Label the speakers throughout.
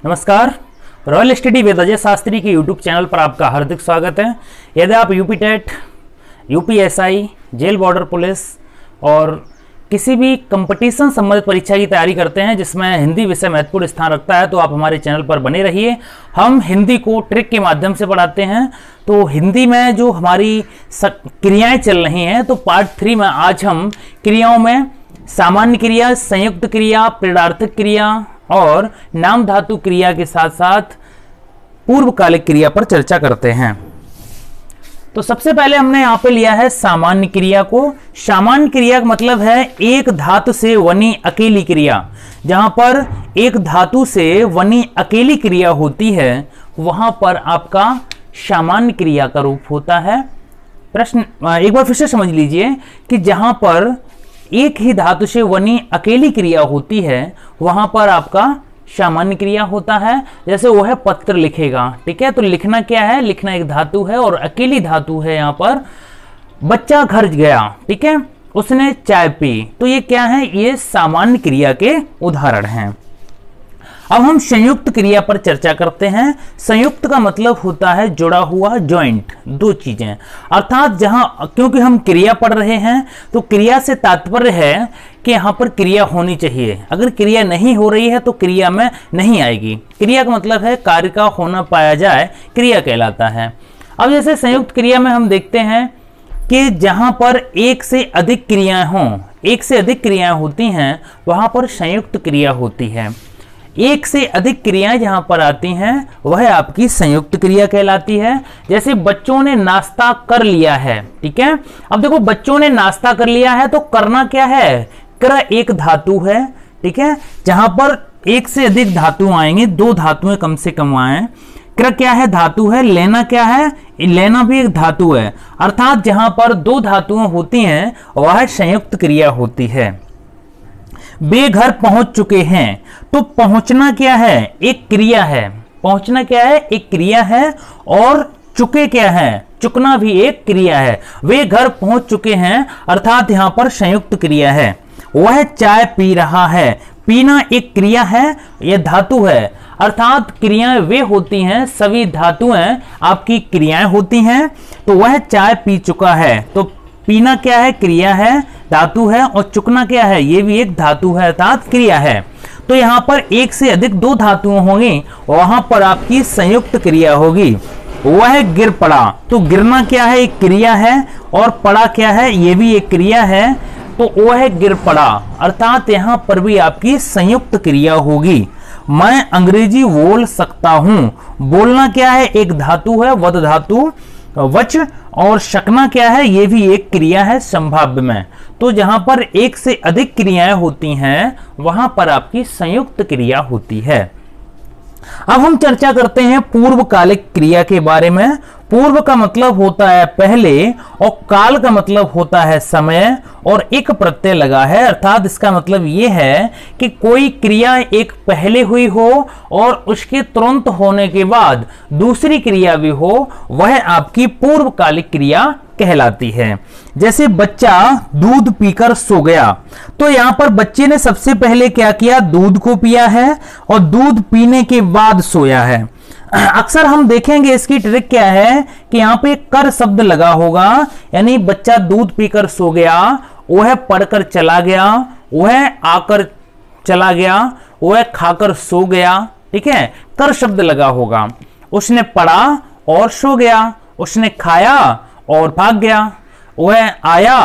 Speaker 1: नमस्कार, royal study with Ajay Shastri के YouTube channel पर आपका हार्दिक स्वागत है। यदि आप UP TET, UPSI, jail warder police और किसी भी कंपटीशन संबंधित परीक्षा की तैयारी करते हैं जिसमें हिंदी विषय महत्वपूर्ण स्थान रखता है, तो आप हमारे चैनल पर बने रहिए। हम हिंदी को ट्रिक के माध्यम से पढ़ाते हैं। तो हिंदी में जो हमारी क्रियाएं चल रही हैं, तो पार्ट 3 में आज हम क्रियाओं में सामान्य क्रिया, संयुक्त क्रिया, प्रेरणार्थक क्रिया और नाम धातु क्रिया के साथ साथ पूर्वकालिक क्रिया पर चर्चा करते हैं। तो सबसे पहले हमने यहां पे लिया है सामान्य क्रिया को। सामान्य क्रिया का मतलब है एक धातु से बनी अकेली क्रिया। जहां पर एक धातु से बनी अकेली क्रिया होती है वहां पर आपका सामान्य क्रिया का रूप होता है। प्रश्न एक बार फिर से समझ लीजिए कि जहां पर एक ही धातु से बनी अकेली क्रिया होती है वहां पर आपका सामान्य क्रिया होता है। जैसे वो है पत्र लिखेगा, ठीक है। तो लिखना क्या है? लिखना एक धातु है और अकेली धातु है। यहां पर बच्चा घर गया, ठीक है, उसने चाय पी, तो ये क्या है? ये सामान्य क्रिया के उदाहरण हैं। अब हम संयुक्त क्रिया पर चर्चा करते हैं। संयुक्त का मतलब होता है जुड़ा हुआ, जॉइंट, दो चीजें। अर्थात जहां, क्योंकि हम क्रिया पढ़ रहे हैं तो क्रिया से तात्पर्य है कि यहां पर क्रिया होनी चाहिए। अगर क्रिया नहीं हो रही है तो क्रिया में नहीं आएगी। क्रिया का मतलब है कार्य का होना पाया जाए, क्रिया कहलाता है। अब जैसे संयुक्त क्रिया में हम देखते हैं कि जहां पर एक से अधिक क्रियाएं हों, एक से अधिक क्रियाएं होती हैं, वहां पर संयुक्त क्रिया होती है। एक से अधिक क्रियाएं जहां पर आती हैं वह आपकी संयुक्त क्रिया कहलाती है। जैसे बच्चों ने नाश्ता कर लिया है, ठीक है। अब देखो, बच्चों ने नाश्ता कर लिया है तो करना क्या है? क्र एक धातु है, ठीक है। जहां पर एक से अधिक धातु आएंगे, दो धातुएं कम से कम आए। क्र क्या है? धातु है। लेना क्या है? लेना भी एक धातु है। अर्थात जहां पर दो धातुएं होती हैं वह संयुक्त क्रिया होती है। वे घर पहुंच चुके हैं, तो पहुंचना क्या है? एक क्रिया है। पहुंचना क्या है? एक क्रिया है। और चुके क्या है? चुकना भी एक क्रिया है। वे घर पहुंच चुके हैं अर्थात यहां पर संयुक्त क्रिया है। वह चाय पी रहा है, पीना एक क्रिया है, यह धातु है। अर्थात क्रियाएं वे होती हैं, सभी धातुएं आपकी क्रियाएं होती हैं। तो वह चाय पी चुका है, तो पीना क्या है? क्रिया है, धातु है। और चुकना क्या है? ये भी एक धातु है अर्थात क्रिया है। तो यहां पर एक से अधिक दो धातुएं होंगी, वहां पर आपकी संयुक्त क्रिया होगी। वह गिर पड़ा, तो गिरना क्या है? एक क्रिया है। और पड़ा क्या है? ये भी एक क्रिया है। तो वह गिर पड़ा अर्थात यहां पर भी आपकी संयुक्त क्रिया होगी। मैं अंग्रेजी बोल सकता हूं, बोलना क्या है? एक धातु है, वद धातु, वच। और शकना क्या है? ये भी एक क्रिया है संभाव्य में। तो जहां पर एक से अधिक क्रियाएं होती हैं वहां पर आपकी संयुक्त क्रिया होती है। अब हम चर्चा करते हैं पूर्वकालिक क्रिया के बारे में। पूर्व का मतलब होता है पहले और काल का मतलब होता है समय और एक प्रत्यय लगा है। अर्थात इसका मतलब यह है कि कोई क्रिया एक पहले हुई हो और उसके तुरंत होने के बाद दूसरी क्रिया भी हो, वह आपकी पूर्वकालिक क्रिया कहलाती है। जैसे बच्चा दूध पीकर सो गया, तो यहां पर बच्चे ने सबसे पहले क्या किया? दूध को पिया है और दूध पीने के बाद सोया है। अक्सर हम देखेंगे इसकी ट्रिक क्या है कि यहां पे कर शब्द लगा होगा, यानी बच्चा दूध पीकर सो गया, वह पढ़कर चला गया, वह आकर चला गया, वह खाकर सो गया, ठीक है। कर शब्द लगा होगा। उसने पढ़ा और सो गया, उसने खाया और भाग गया, वह आया,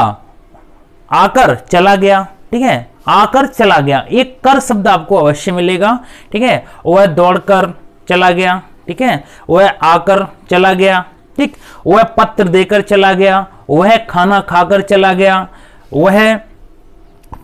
Speaker 1: आकर चला गया, ठीक है। आकर चला गया, एक कर शब्द आपको अवश्य मिलेगा, ठीक है। वह दौड़कर चला गया, ठीक है। वह आकर चला गया, ठीक। वह पत्र देकर चला गया, वह खाना खाकर चला गया, वह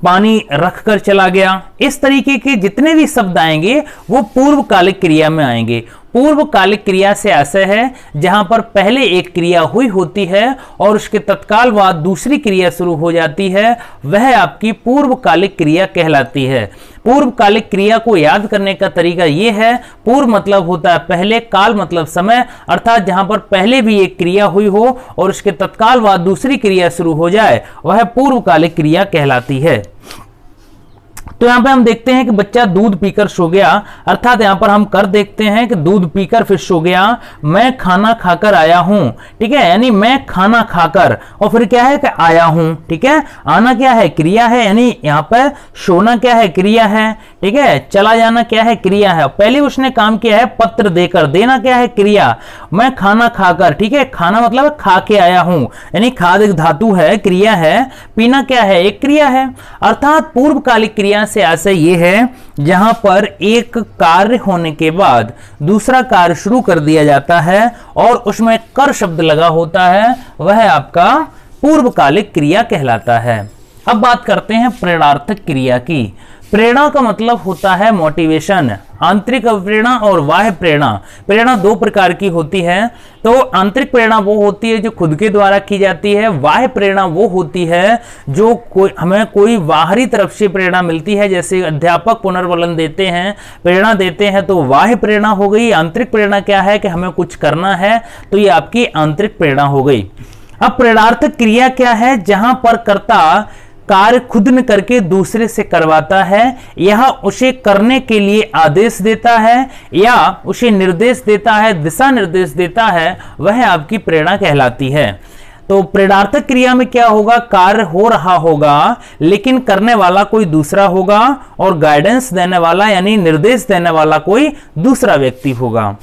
Speaker 1: पानी रखकर चला गया। इस तरीके के जितने भी शब्द आएंगे वो पूर्वकालिक क्रिया में आएंगे। पूर्वकालिक क्रिया से आशय है जहां पर पहले एक क्रिया हुई होती है और उसके तत्काल बाद दूसरी क्रिया शुरू हो जाती है, वह आपकी पूर्वकालिक क्रिया कहलाती है। पूर्वकालिक क्रिया को याद करने का तरीका यह है, पूर्व मतलब होता है पहले, काल मतलब समय, अर्थात जहां पर पहले भी एक क्रिया हुई हो और उसके तत्काल बाद दूसरी क्रिया शुरू हो जाए वह पूर्वकालिक क्रिया कहलाती है। तो यहाँ पे हम देखते हैं कि बच्चा दूध पीकर सो गया, अर्थात यहाँ पर हम कर देखते हैं कि दूध पीकर फिर सो गया, मैं खाना खाकर आया हूं, ठीक है, यानी मैं खाना खाकर और फिर क्या है कि आया हूं, ठीक है। आना क्या है, क्रिया है, यानी यहाँ पर सोना क्या है, क्रिया है, ठीक है। चला जाना क्या है, क्रिया है। पहले उसने काम किया है पत्र देकर, देना क्या है, क्रिया। मैं खाना खाकर, ठीक है, खाना मतलब खा के आया हूं, यानी खाद एक धातु है, क्रिया है, पीना क्या है, एक क्रिया है। अर्थात पूर्वकालिक क्रिया से आशय ये है जहां पर एक कार्य होने के बाद दूसरा कार्य शुरू कर दिया जाता है और उसमें कर शब्द लगा होता है, वह आपका पूर्वकालिक क्रिया कहलाता है। अब बात करते हैं प्रेरणार्थक क्रिया की। प्रेरणा का मतलब होता है मोटिवेशन, आंतरिक प्रेरणा और बाह्य प्रेरणा। प्रेरणा दो प्रकार की होती है। तो आंतरिक प्रेरणा वो होती है जो खुद के द्वारा की जाती है, बाह्य प्रेरणा वो होती है जो हमें कोई बाहरी तरफ से प्रेरणा मिलती है, जैसे अध्यापक पुनर्बलन देते हैं, प्रेरणा देते हैं, तो बाह्य प्रेरणा हो गई। आंतरिक प्रेरणा क्या है कि हमें कुछ करना है, तो ये आपकी आंतरिक प्रेरणा हो गई। अब प्रेरणार्थक क्रिया क्या है, जहां पर कर्ता कार्य खुद न करके दूसरे से करवाता है, यह उसे करने के लिए आदेश देता है या उसे निर्देश देता है, दिशा निर्देश देता है, वह आपकी प्रेरणा कहलाती है। तो प्रेरणार्थक क्रिया में क्या होगा, कार्य हो रहा होगा लेकिन करने वाला कोई दूसरा होगा और गाइडेंस देने वाला यानी निर्देश देने वाला कोई दूसरा व्यक्ति होगा।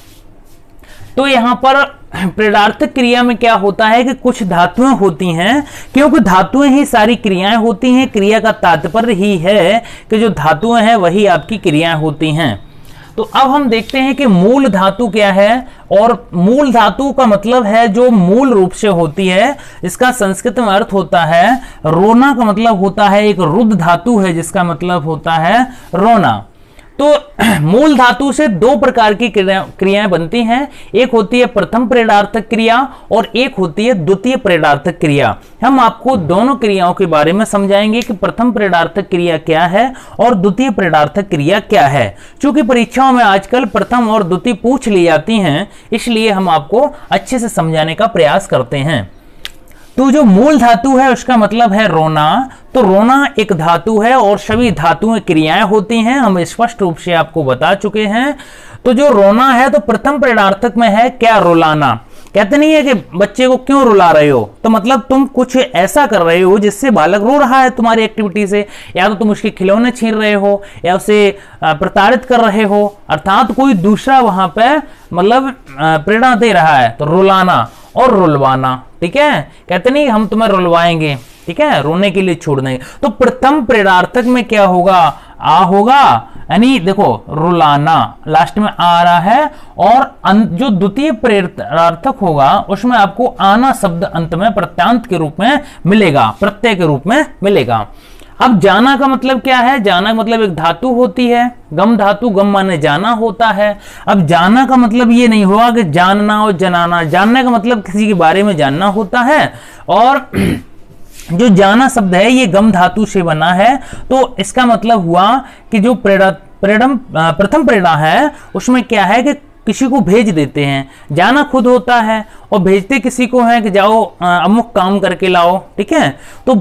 Speaker 1: तो यहां पर प्रेरणार्थक क्रिया में क्या होता है कि कुछ धातुएं होती हैं, क्योंकि धातुएं ही सारी क्रियाएं होती हैं। क्रिया का तात्पर्य ही है कि जो धातुएं हैं वही आपकी क्रियाएं होती हैं। तो अब हम देखते हैं कि मूल धातु क्या है, और मूल धातु का मतलब है जो मूल रूप से होती है। इसका संस्कृत में अर्थ होता है रोना, का मतलब होता है एक रुद्ध धातु है जिसका मतलब होता है रोना। तो मूल धातु से दो प्रकार की क्रियाएं बनती हैं, एक होती है प्रथम प्रेरणार्थक क्रिया और एक होती है द्वितीय प्रेरणार्थक क्रिया। हम आपको दोनों क्रियाओं के बारे में समझाएंगे कि प्रथम प्रेरणार्थक क्रिया क्या है और द्वितीय प्रेरणार्थक क्रिया क्या है। क्योंकि परीक्षाओं में आजकल प्रथम और द्वितीय पूछ ली जाती हैं, इसलिए हम आपको अच्छे से समझाने का प्रयास करते हैं। तो जो मूल धातु है उसका मतलब है रोना। तो रोना एक धातु है और सभी धातुएं क्रियाएं होती हैं, हम स्पष्ट रूप से आपको बता चुके हैं। तो जो रोना है तो प्रथम प्रेरणार्थक में है क्या, रुलाना। कहते नहीं है कि बच्चे को क्यों रुला रहे हो, तो मतलब तुम कुछ ऐसा कर रहे हो जिससे बालक रो रहा है तुम्हारी एक्टिविटी से, या तो तुम उसके खिलौने छीन रहे हो या उसे प्रताड़ित कर रहे हो, अर्थात कोई दूसरा वहां पे मतलब प्रेरणा दे रहा है। तो रुलाना और रुलवाना, ठीक है, कहते नहीं हम तुम्हें रुलवाएंगे, ठीक है, रोने के लिए छोड़ देंगे। तो प्रथम प्रेरणार्थक में क्या होगा, आ होगा, यानी देखो रुलाना लास्ट में आ रहा है, और जो द्वितीय प्रेरणार्थक होगा उसमें आपको आना शब्द अंत में प्रत्यांत के रूप में मिलेगा, प्रत्यय के रूप में मिलेगा। अब जाना का मतलब क्या है, जाना का मतलब एक धातु होती है, गम धातु, गम माने जाना होता है। अब जाना का मतलब ये नहीं होगा कि जानना और जनाना, जानने का मतलब किसी के बारे में जानना होता है, और जो जाना शब्द है ये गम धातु से बना है। तो इसका मतलब हुआ कि जो प्रथम प्रेरणा है उसमें क्या है कि किसी को भेज देते हैं, जाना खुद होता है और भेजते किसी को है कि जाओ अमुक काम करके लाओ, ठीक है। तो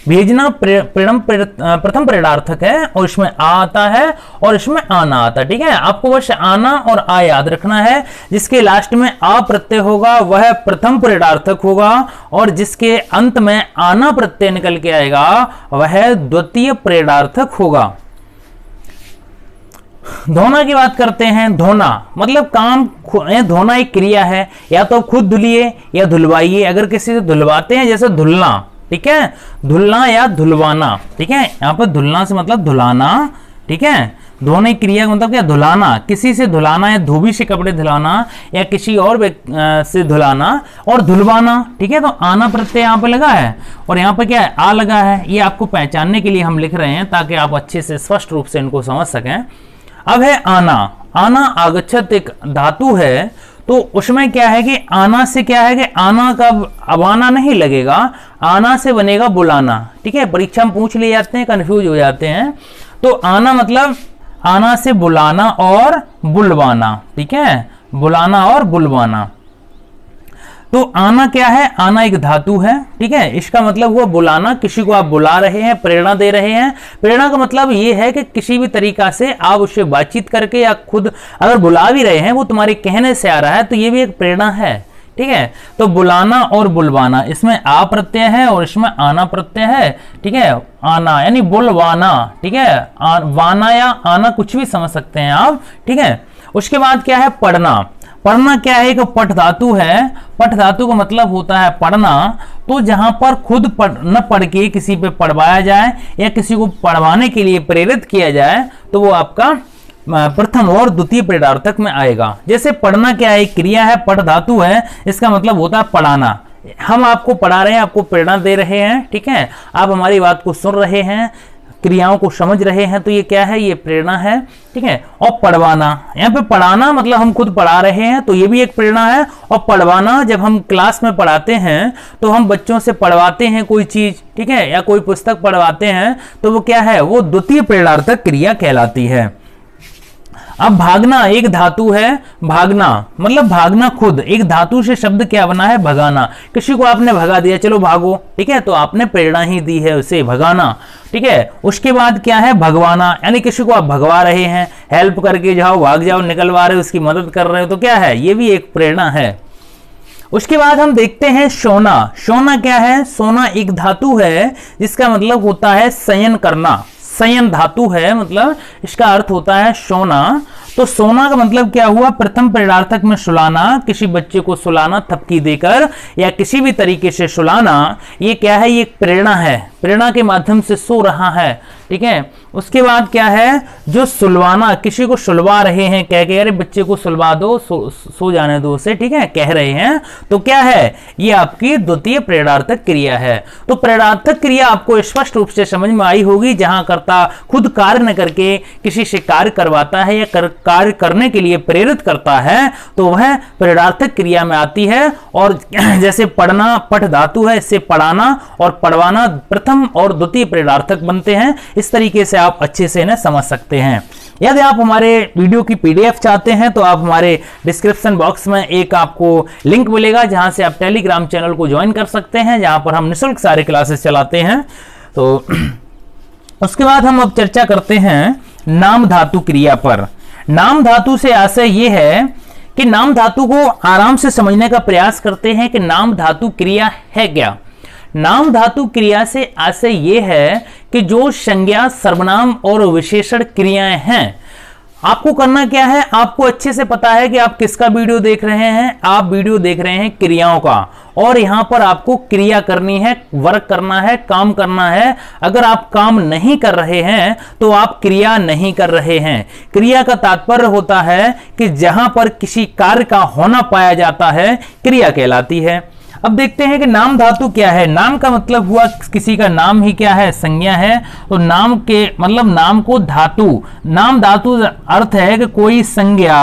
Speaker 1: भेजना प्रथम प्रेरणार्थक है और इसमें आ आता है और इसमें आना आता है, ठीक है। आपको बस आना और आ याद रखना है। जिसके लास्ट में आ प्रत्यय होगा वह प्रथम प्रेरणार्थक होगा, और जिसके अंत में आना प्रत्यय निकल के आएगा वह द्वितीय प्रेरणार्थक होगा। धोना की बात करते हैं। धोना मतलब काम, धोना एक क्रिया है, या तो खुद धुलिए या धुलवाइए। अगर किसी से धुलवाते हैं, जैसे धुलना, ठीक है, धुलना या धुलवाना, ठीक है। यहां पर धुलना से मतलब धुलाना, ठीक है। धोने क्रिया मतलब क्या, धुलाना, किसी से धुलाना या धोबी से कपड़े धुलाना या किसी और से धुलाना, और धुलवाना, ठीक है। तो आना प्रत्यय यहाँ पे लगा है और यहाँ पे क्या है, आ लगा है। ये आपको पहचानने के लिए हम लिख रहे हैं ताकि आप अच्छे से स्पष्ट रूप से इनको समझ सकें। अब है आना। आना आगच्छत एक धातु है, तो उसमें क्या है कि आना से क्या है कि आना का अब आना नहीं लगेगा, आना से बनेगा बुलाना, ठीक है। परीक्षा में पूछ लिए जाते हैं, कंफ्यूज हो जाते हैं। तो आना मतलब आना से बुलाना और बुलवाना, ठीक है, बुलाना और बुलवाना। तो आना क्या है, आना एक धातु है, ठीक है। इसका मतलब हुआ बुलाना, किसी को आप बुला रहे हैं, प्रेरणा दे रहे हैं। प्रेरणा का मतलब ये है कि किसी भी तरीका से आप उससे बातचीत करके या खुद अगर बुला भी रहे हैं, वो तुम्हारे कहने से आ रहा है, तो ये भी एक प्रेरणा है, ठीक है। तो बुलाना और बुलवाना, इसमें आ प्रत्यय है और इसमें आना प्रत्यय है, ठीक है। आना यानी बुलवाना, ठीक है। वाना या आना कुछ भी समझ सकते हैं आप, ठीक है। उसके बाद क्या है, पढ़ना। पढ़ना क्या है, एक पठ धातु है। पठ धातु का मतलब होता है पढ़ना। तो जहां पर खुद न पढ़ के किसी पे पढ़वाया जाए या किसी को पढ़वाने के लिए प्रेरित किया जाए, तो वो आपका प्रथम और द्वितीय प्रेरणार्थक में आएगा। जैसे पढ़ना क्या है, क्रिया है, पठ धातु है, इसका मतलब होता है पढ़ाना। हम आपको पढ़ा रहे हैं, आपको प्रेरणा दे रहे हैं, ठीक है। आप हमारी बात को सुन रहे हैं, क्रियाओं को समझ रहे हैं, तो ये क्या है, ये प्रेरणा है, ठीक है। और पढ़वाना, यहाँ पे पढ़ाना मतलब हम खुद पढ़ा रहे हैं, तो ये भी एक प्रेरणा है। और पढ़वाना, जब हम क्लास में पढ़ाते हैं तो हम बच्चों से पढ़वाते हैं कोई चीज, ठीक है, या कोई पुस्तक पढ़वाते हैं, तो वो क्या है, वो द्वितीय प्रेरणार्थक क्रिया कहलाती है। अब भागना एक धातु है। भागना मतलब भागना खुद, एक धातु से शब्द क्या बना है, भगाना। किसी को आपने भगा दिया, चलो भागो, ठीक है, तो आपने प्रेरणा ही दी है उसे भगाना, ठीक है। उसके बाद क्या है, भगवाना, यानी किसी को आप भगवा रहे हैं, हेल्प करके जाओ, भाग जाओ, निकलवा रहे हो, उसकी मदद कर रहे हो, तो क्या है, ये भी एक प्रेरणा है। उसके बाद हम देखते हैं सोना। सोना क्या है, सोना एक धातु है जिसका मतलब होता है शयन करना। शयन धातु है, मतलब इसका अर्थ होता है सोना। तो सोना का मतलब क्या हुआ, प्रथम प्रेरणार्थक में सुलाना, किसी बच्चे को सुलाना थपकी देकर या किसी भी तरीके से सुलाना, ये क्या है, ये एक प्रेरणा है, प्रेरणा के माध्यम से सो रहा है, ठीक है। उसके बाद क्या है, जो सुलवाना, किसी को सुलवा रहे हैं, कह के अरे बच्चे को सुलवा दो, सो जाने दो उसे, ठीक है, कह रहे हैं, तो क्या है, ये आपकी द्वितीय प्रेरणार्थक क्रिया है। तो प्रेरणार्थक क्रिया आपको स्पष्ट रूप से समझ में आई होगी, जहां कर्ता खुद कार्य न करके किसी से कार्य करवाता है या कार्य करने के लिए प्रेरित करता है, तो वह प्रेरणार्थक क्रिया में आती है। और जैसे पढ़ना पठ धातु है, इससे पढ़ाना और पढ़वाना प्रथम और द्वितीय प्रेरणार्थक बनते हैं। इस तरीके से आप अच्छे से इन्हें समझ सकते हैं। यदि आप हमारे वीडियो की पीडीएफ चाहते हैं तो आप हमारे डिस्क्रिप्शन बॉक्स में एक आपको लिंक मिलेगा, जहां से आप टेलीग्राम चैनल को ज्वाइन कर सकते हैं, जहां पर हम निःशुल्क सारे क्लासेस चलाते हैं। तो उसके बाद हम अब चर्चा करते हैं नाम धातु क्रिया पर। नाम धातु से आशय यह है कि नाम धातु को आराम से समझने का प्रयास करते हैं कि नाम धातु क्रिया है क्या। नाम धातु क्रिया से आशय यह है कि जो संज्ञा, सर्वनाम और विशेषण क्रियाएं हैं, आपको करना क्या है, आपको अच्छे से पता है कि आप किसका वीडियो देख रहे हैं, आप वीडियो देख रहे हैं क्रियाओं का, और यहां पर आपको क्रिया करनी है, वर्क करना है, काम करना है। अगर आप काम नहीं कर रहे हैं तो आप क्रिया नहीं कर रहे हैं। क्रिया का तात्पर्य होता है कि जहां पर किसी कार्य का होना पाया जाता है, क्रिया कहलाती है। अब देखते हैं कि नाम धातु क्या है। नाम का मतलब हुआ किसी का नाम ही क्या है, संज्ञा है। तो नाम के मतलब नाम को धातु, नाम धातु अर्थ है कि कोई संज्ञा,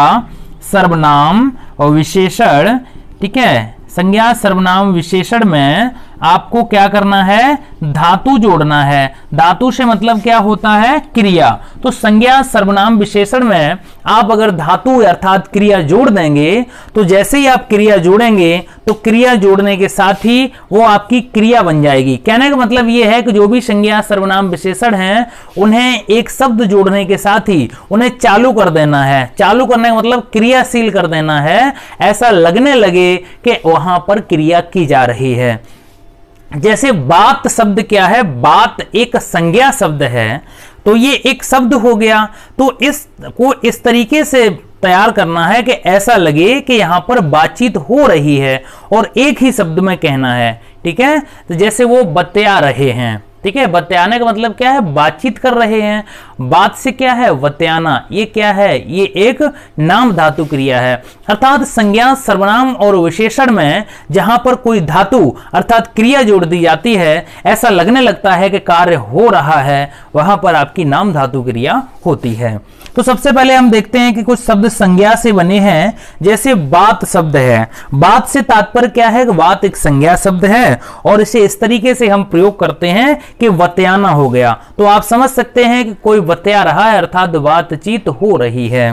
Speaker 1: सर्वनाम और विशेषण, ठीक है, संज्ञा, सर्वनाम, विशेषण में आपको क्या करना है, धातु जोड़ना है। धातु से मतलब क्या होता है, क्रिया। तो संज्ञा, सर्वनाम, विशेषण में आप अगर धातु अर्थात क्रिया जोड़ देंगे, तो जैसे ही आप क्रिया जोड़ेंगे तो क्रिया जोड़ने के साथ ही वो आपकी क्रिया बन जाएगी। कहने का मतलब ये है कि जो भी संज्ञा, सर्वनाम, विशेषण हैं, उन्हें एक शब्द जोड़ने के साथ ही उन्हें चालू कर देना है। चालू करने का मतलब क्रियाशील कर देना है, ऐसा लगने लगे कि वहां पर क्रिया की जा रही है। जैसे बात शब्द क्या है, बात एक संज्ञा शब्द है, तो ये एक शब्द हो गया। तो इसको इस तरीके से तैयार करना है कि ऐसा लगे कि यहां पर बातचीत हो रही है और एक ही शब्द में कहना है, ठीक है। तो जैसे वो बतिया रहे हैं, ठीक है, बतियाने का मतलब क्या है, बातचीत कर रहे हैं। बात से क्या है, बतियाना, ये क्या है, ये एक नाम धातु क्रिया है। अर्थात संज्ञा, सर्वनाम और विशेषण में जहां पर कोई धातु अर्थात क्रिया जोड़ दी जाती है, ऐसा लगने लगता है कि कार्य हो रहा है, वहां पर आपकी नाम धातु क्रिया होती है। तो सबसे पहले हम देखते हैं कि कुछ शब्द संज्ञा से बने हैं। जैसे बात शब्द है, बात से तात्पर्य क्या है, बात एक संज्ञा शब्द है और इसे इस तरीके से हम प्रयोग करते हैं कि बतियाना हो गया। तो आप समझ सकते हैं कि कोई बतिया रहा है अर्थात बातचीत हो रही है।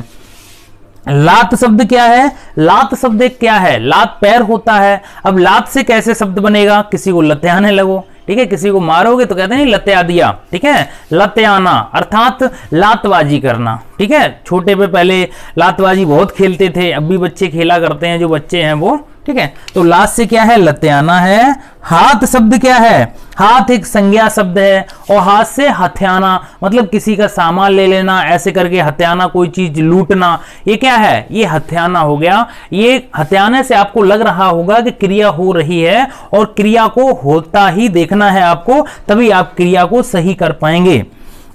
Speaker 1: लात शब्द क्या है? लात शब्द एक क्या है? लात पैर होता है। अब लात से कैसे शब्द बनेगा? किसी को लत्याने लगो, ठीक है, किसी को मारोगे तो कहते हैं लत्या दिया, ठीक है, लत्याना अर्थात लातबाजी करना, ठीक है। छोटे पे पहले लातबाजी बहुत खेलते थे, अब भी बच्चे खेला करते हैं, जो बच्चे हैं वो, ठीक है। तो लात से क्या है? लत्याना है। हाथ शब्द क्या है? हाथ एक संज्ञा शब्द है, और हाथ से हत्याना मतलब किसी का सामान ले लेना, ऐसे करके हत्याना, कोई चीज लूटना, ये क्या है? ये हत्याना हो गया। ये हत्याने से आपको लग रहा होगा कि क्रिया हो रही है, और क्रिया को होता ही देखना है आपको, तभी आप क्रिया को सही कर पाएंगे।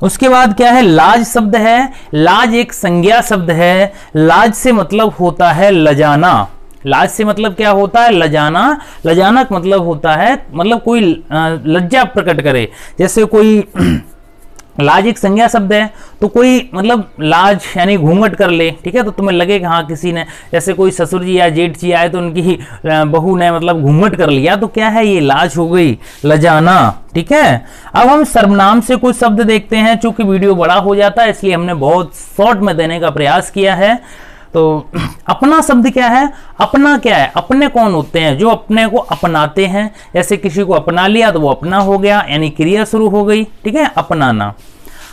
Speaker 1: उसके बाद क्या है? लाज शब्द है। लाज एक संज्ञा शब्द है। लाज से मतलब होता है लजाना। लाज से मतलब क्या होता है? लजाना। लजाना का मतलब होता है मतलब कोई लज्जा प्रकट करे, जैसे कोई लाज एक संज्ञा शब्द है, तो कोई मतलब लाज यानी घूंघट कर ले, ठीक है, तो तुम्हें लगे कि हाँ किसी ने, जैसे कोई ससुर जी या जेठ जी आए तो उनकी बहू ने मतलब घूंघट कर लिया, तो क्या है? ये लाज हो गई, लजाना, ठीक है। अब हम सर्वनाम से कुछ शब्द देखते हैं। चूंकि वीडियो बड़ा हो जाता है इसलिए हमने बहुत शॉर्ट में देने का प्रयास किया है। तो अपना शब्द क्या है? अपना क्या है? अपने कौन होते हैं? जो अपने को अपनाते हैं। जैसे किसी को अपना लिया तो वो अपना हो गया, यानी क्रिया शुरू हो गई, ठीक है, अपनाना।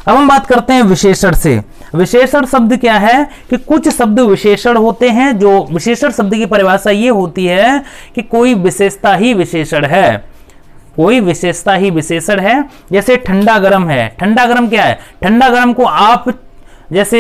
Speaker 1: अब हम बात करते हैं विशेषण से। विशेषण शब्द क्या है? कि कुछ शब्द विशेषण होते हैं। जो विशेषण शब्द की परिभाषा ये होती है कि कोई विशेषता ही विशेषण है, कोई विशेषता ही विशेषण है। जैसे ठंडा गर्म है। ठंडा गर्म क्या है? ठंडा गर्म को आप जैसे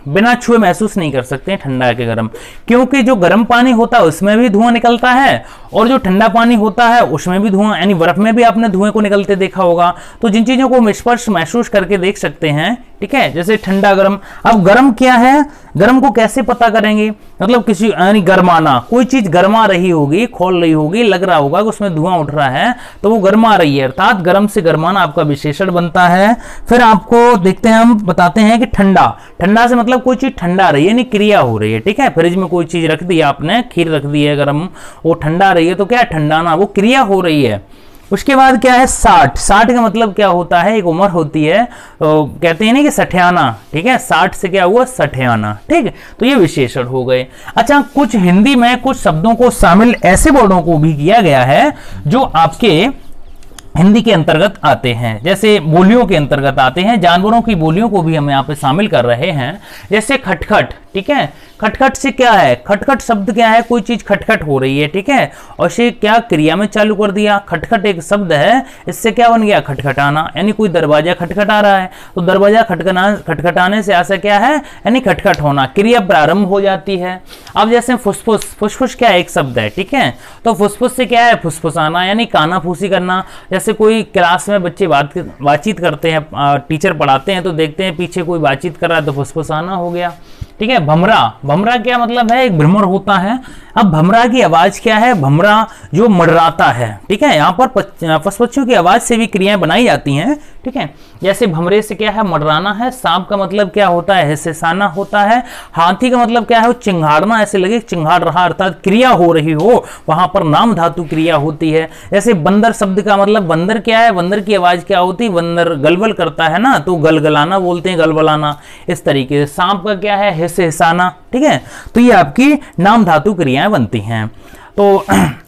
Speaker 1: बिना छुए महसूस नहीं कर सकते ठंडा के गर्म, क्योंकि जो गर्म पानी होता है उसमें भी धुआं निकलता है, और जो ठंडा पानी होता है उसमें भी धुआं, यानी बर्फ में भी आपने धुएं को निकलते देखा होगा। तो जिन चीजों को स्पर्श महसूस करके देख सकते हैं, ठीक है, जैसे ठंडा गर्म। अब गर्म क्या है? गर्म को कैसे पता करेंगे? मतलब किसी यानी गरमाना, कोई चीज गरमा रही होगी, खोल रही होगी, लग रहा होगा कि उसमें धुआं उठ रहा है, तो वो गरमा रही है, अर्थात गर्म से गरमाना आपका विशेषण बनता है। फिर आपको देखते हैं, हम बताते हैं कि ठंडा। ठंडा से मतलब कोई चीज ठंडा रही है, यानी क्रिया हो रही है, ठीक है। फ्रिज में कोई चीज रख दी आपने, खीर रख दी है गर्म, वो ठंडा रही है, तो क्या है? ठंडाना, वो क्रिया हो रही है। उसके बाद क्या है? 60। 60 का मतलब क्या होता है? एक उम्र होती है, तो कहते हैं ना कि सठियाना, ठीक है, 60 से क्या हुआ? सठियाना, ठीक है। तो ये विशेषण हो गए। अच्छा, कुछ हिंदी में कुछ शब्दों को शामिल ऐसे वर्डों को भी किया गया है जो आपके हिंदी के अंतर्गत आते हैं, जैसे बोलियों के अंतर्गत आते हैं। जानवरों की बोलियों को भी हम यहाँ पे शामिल कर रहे हैं, जैसे खटखट, ठीक है। खटखट से क्या है? खटखट शब्द क्या है? कोई चीज खटखट हो रही है, ठीक है, और इसे क्या क्रिया में चालू कर दिया। खटखट एक शब्द है, इससे क्या बन गया? खटखटाना, यानी कोई दरवाजा खटखटा रहा है, तो दरवाजा खटखटाने से ऐसा क्या है? यानी खटखट होना, क्रिया प्रारंभ हो जाती है। अब जैसे फुसफुस। फुसफुस क्या एक शब्द है, ठीक है, तो फुसफुस से क्या है? फुसफुसाना, यानी कानाफूसी करना। जैसे कोई क्लास में बच्चे बातचीत करते हैं, टीचर पढ़ाते हैं, तो देखते हैं पीछे कोई बातचीत कर रहा है, तो फुसफुसाना हो गया, ठीक है। भमरा। भमरा क्या मतलब है? एक भ्रमर होता है। अब भमरा की आवाज क्या है? भमरा जो मडराता है, ठीक है। यहाँ पर पशु की आवाज से भी क्रियाएं बनाई जाती हैं, ठीक है। जैसे भमरे से क्या है? मडराना है। सांप का मतलब क्या होता है? हिस्सेसाना होता है। हाथी का मतलब क्या है? चिंगाड़ना, ऐसे लगे चिंगाड़ रहा, अर्थात क्रिया हो रही हो, वहां पर नाम धातु क्रिया होती है। जैसे बंदर शब्द का मतलब बंदर क्या है? बंदर की आवाज क्या होती है? बंदर गलबल करता है ना, तो गलगलाना बोलते हैं, गलबलाना, इस तरीके से। सांप का क्या है? हिस्सेसाना, ठीक है। तो ये आपकी नाम धातु क्रियाएं बनती हैं। तो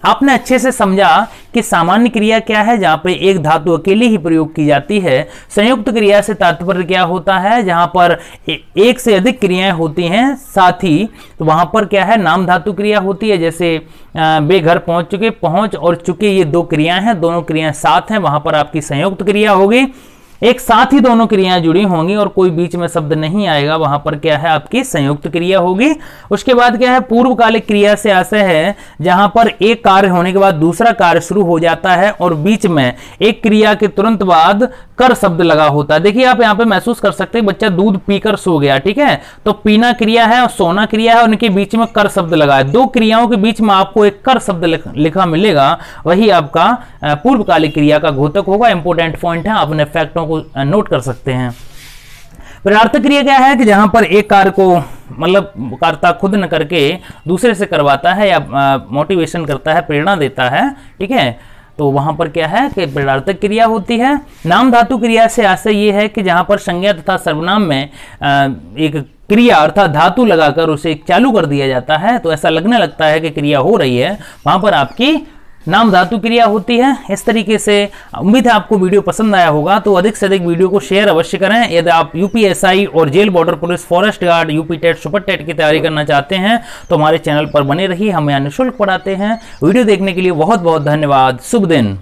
Speaker 1: आपने अच्छे से समझा कि सामान्य क्रिया क्या है, जहां पे एक धातु अकेली ही प्रयोग की जाती है। संयुक्त क्रिया से तात्पर्य क्या होता है? जहां पर एक से अधिक क्रियाएं होती हैं साथ ही, तो वहां पर क्या है? नाम धातु क्रिया होती है। जैसे बेघर पहुंच चुके, पहुंच और चुके, ये दो क्रियाएं हैं, दोनों क्रियाएं साथ हैं, वहां पर आपकी संयुक्त क्रिया होगी। एक साथ ही दोनों क्रियाएं जुड़ी होंगी और कोई बीच में शब्द नहीं आएगा, वहां पर क्या है? आपकी संयुक्त क्रिया होगी। उसके बाद क्या है? पूर्वकालिक क्रिया से आशय है जहां पर एक कार्य होने के बाद दूसरा कार्य शुरू हो जाता है और बीच में एक क्रिया के तुरंत बाद कर शब्द लगा होता है। देखिए आप यहाँ पे महसूस कर सकते हैं, बच्चा दूध पीकर सो गया, ठीक है, तो पीना क्रिया है और सोना क्रिया है, उनके बीच में कर शब्द लगा है। दो क्रियाओं के बीच में आपको एक कर शब्द लिखा मिलेगा, वही आपका पूर्वकालिक क्रिया का घोतक होगा। इंपोर्टेंट पॉइंट है, आपने फैक्टों को नोट कर सकते हैं। प्रार्थक क्रिया क्या है? कि जहां पर एक कार्य को मतलब कर्ता खुद न करके दूसरे से करवाता है या मोटिवेशन करता है, प्रेरणा देता है, ठीक है, तो वहां पर क्या है कि प्रार्थक क्रिया होती है। नाम धातु क्रिया से आशय ये है कि जहां पर संज्ञा तथा सर्वनाम में एक क्रिया अर्थात धातु लगाकर उसे चालू कर दिया जाता है तो ऐसा लगने लगता है कि क्रिया हो रही है, वहां पर आपकी नाम धातु क्रिया होती है। इस तरीके से उम्मीद है आपको वीडियो पसंद आया होगा, तो अधिक से अधिक वीडियो को शेयर अवश्य करें। यदि आप यूपीएसआई और jail warder police, forest guard, UP TET, super TET की तैयारी करना चाहते हैं तो हमारे चैनल पर बने रहिए, हम यहाँ निःशुल्क पढ़ाते हैं। वीडियो देखने के लिए बहुत बहुत धन्यवाद। शुभ दिन।